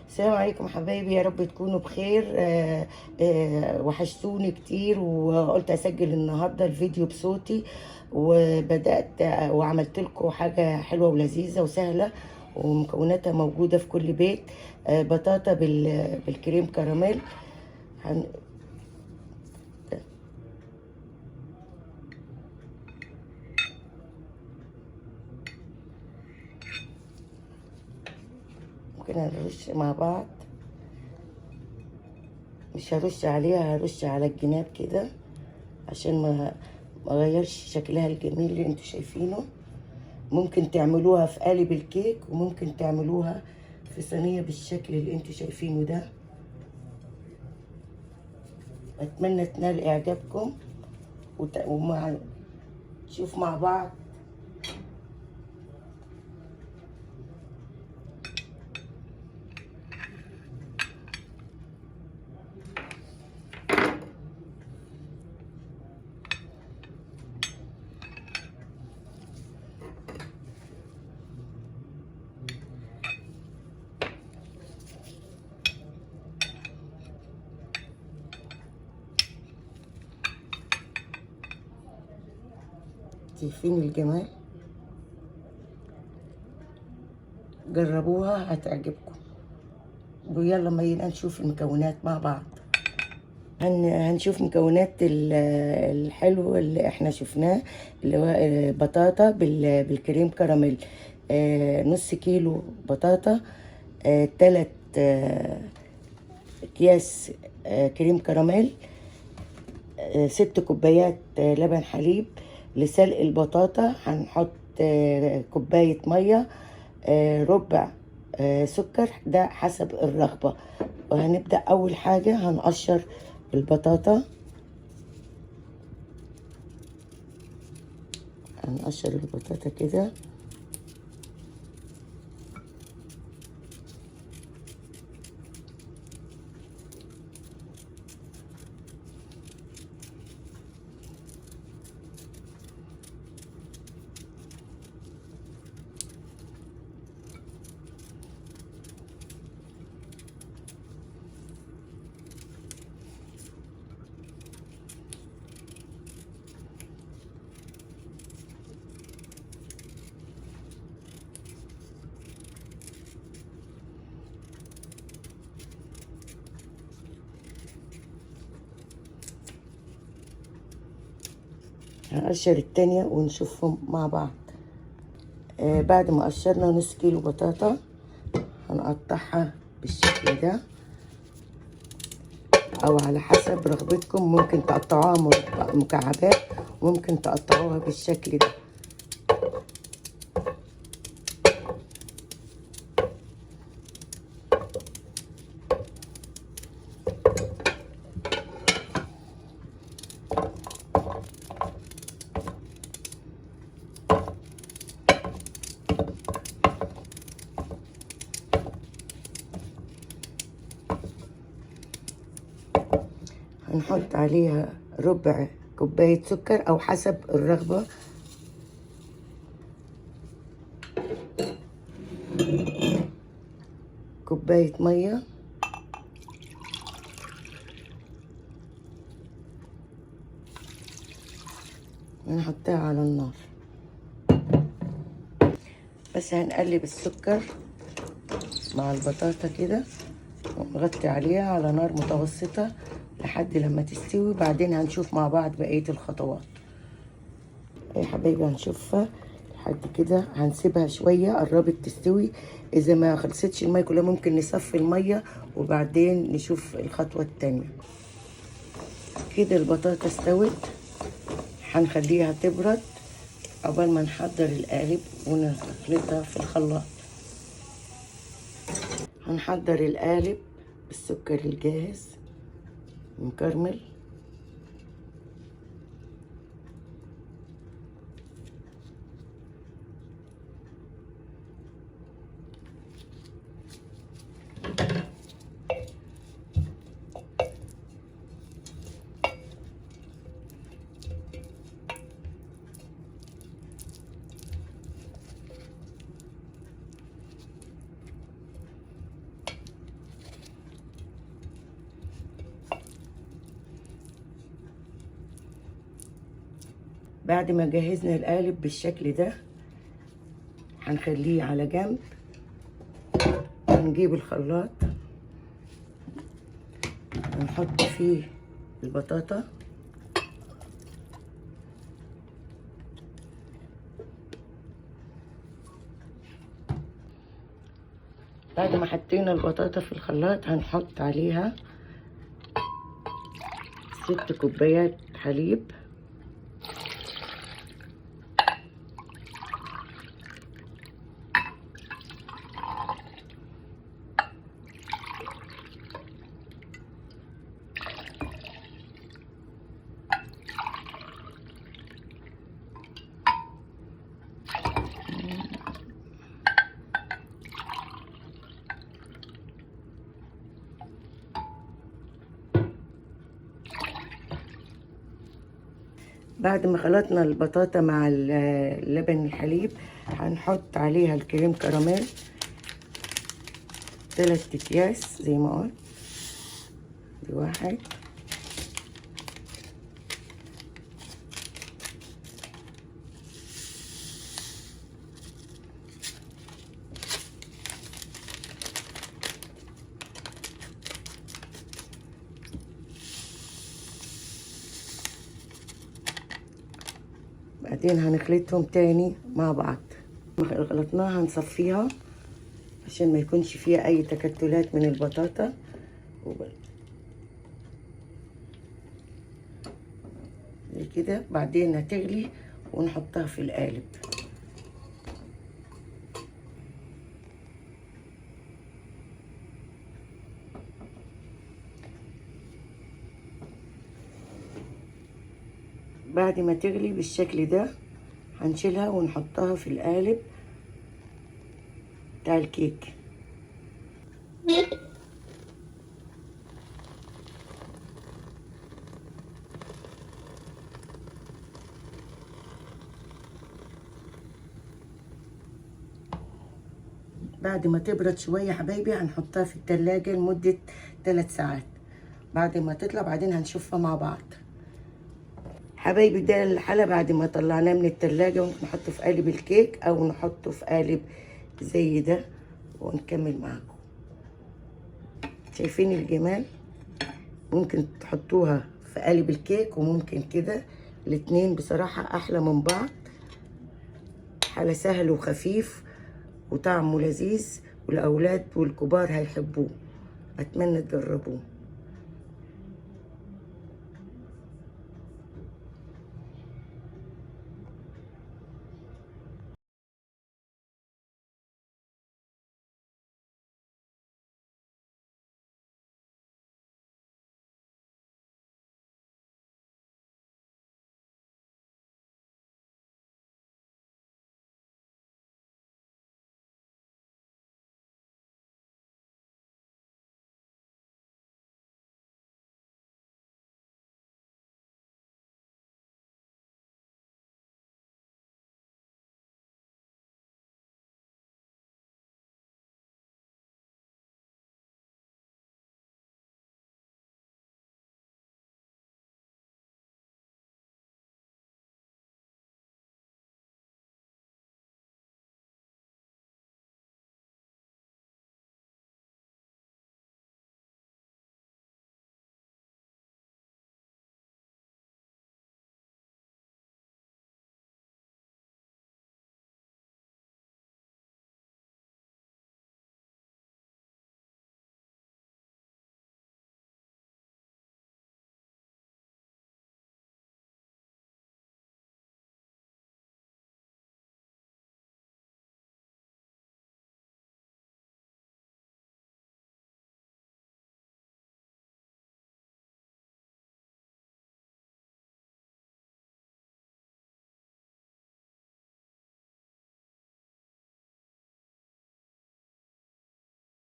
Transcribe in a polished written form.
السلام عليكم حبايبي، يا رب تكونوا بخير. وحشتوني كتير، وقلت اسجل النهارده الفيديو بصوتي. وبدات وعملت لكم حاجه حلوه ولذيذه وسهله، ومكوناتها موجوده في كل بيت. بطاطا بالكريم كراميل. هن... ممكن نرش مع بعض. مش هرش عليها، هرش على الجناب كده عشان ما اغيرش شكلها الجميل اللي انتوا شايفينه. ممكن تعملوها في قالب الكيك، وممكن تعملوها في صينية بالشكل اللي انتوا شايفينه ده. اتمنى تنال اعجابكم ومع نشوف مع بعض. شايفين الجمال؟ جربوها هتعجبكم. ويلا ما نشوف المكونات مع بعض. هنشوف مكونات الحلو اللي احنا شفناه، اللي هو بطاطا بالكريم كراميل. نص كيلو بطاطا، 3 اكياس كريم كراميل، 6 كوبايات لبن حليب. لسلق البطاطا هنحط كوباية مية، ربع سكر، ده حسب الرغبة. وهنبدأ أول حاجة هنقشر البطاطا. هنقشر البطاطا كده. هنقشر التانية ونشوفهم مع بعض. بعد ما قشرنا نص كيلو بطاطا هنقطعها بالشكل ده، او على حسب رغبتكم. ممكن تقطعوها مكعبات، وممكن تقطعوها بالشكل ده. هنحط عليها ربع كوباية سكر او حسب الرغبة. كوباية مية. ونحطها على النار. بس هنقلب السكر مع البطاطا كده، ونغطي عليها على نار متوسطة لحد لما تستوي. بعدين هنشوف مع بعض بقية الخطوات. يا حبايبي هنشوفها لحد كده، هنسيبها شوية قربت تستوي. اذا ما خلصتش المية كلها ممكن نصفي المية وبعدين نشوف الخطوة التانية. كده البطاطا استوت. هنخليها تبرد عقبال ما نحضر القالب ونخلطها في الخلاط. هنحضر القالب بالسكر الجاهز مكرمل. بعد ما جهزنا القالب بالشكل ده هنخليه على جنب. هنجيب الخلاط ونحط فيه البطاطا، بعد ما حطينا البطاطا في الخلاط هنحط عليها 6 كوبايات حليب، بعد ما خلطنا البطاطا مع اللبن الحليب هنحط عليها الكريم كراميل 3 اكياس زي ما قلت. دي 1، بعدين هنخلطهم تاني مع بعض. خلطناها هنصفيها عشان ما يكونش فيها اي تكتلات من البطاطا زي كده. بعدين هتغلي ونحطها في القالب. بعد ما تغلي بالشكل ده هنشيلها ونحطها في القالب بتاع الكيك. بعد ما تبرد شوية يا حبايبي هنحطها في التلاجة لمدة 3 ساعات. بعد ما تطلع بعدين هنشوفها مع بعض. حبايبي ده الحلا بعد ما طلعناه من التلاجة، ممكن نحطه في قالب الكيك او نحطه في قالب زي ده ونكمل معاكم. شايفين الجمال؟ ممكن تحطوها في قالب الكيك وممكن كده، الاتنين بصراحة احلى من بعض. حلا سهل وخفيف وطعمه لذيذ، والاولاد والكبار هيحبوه. اتمنى تجربوه.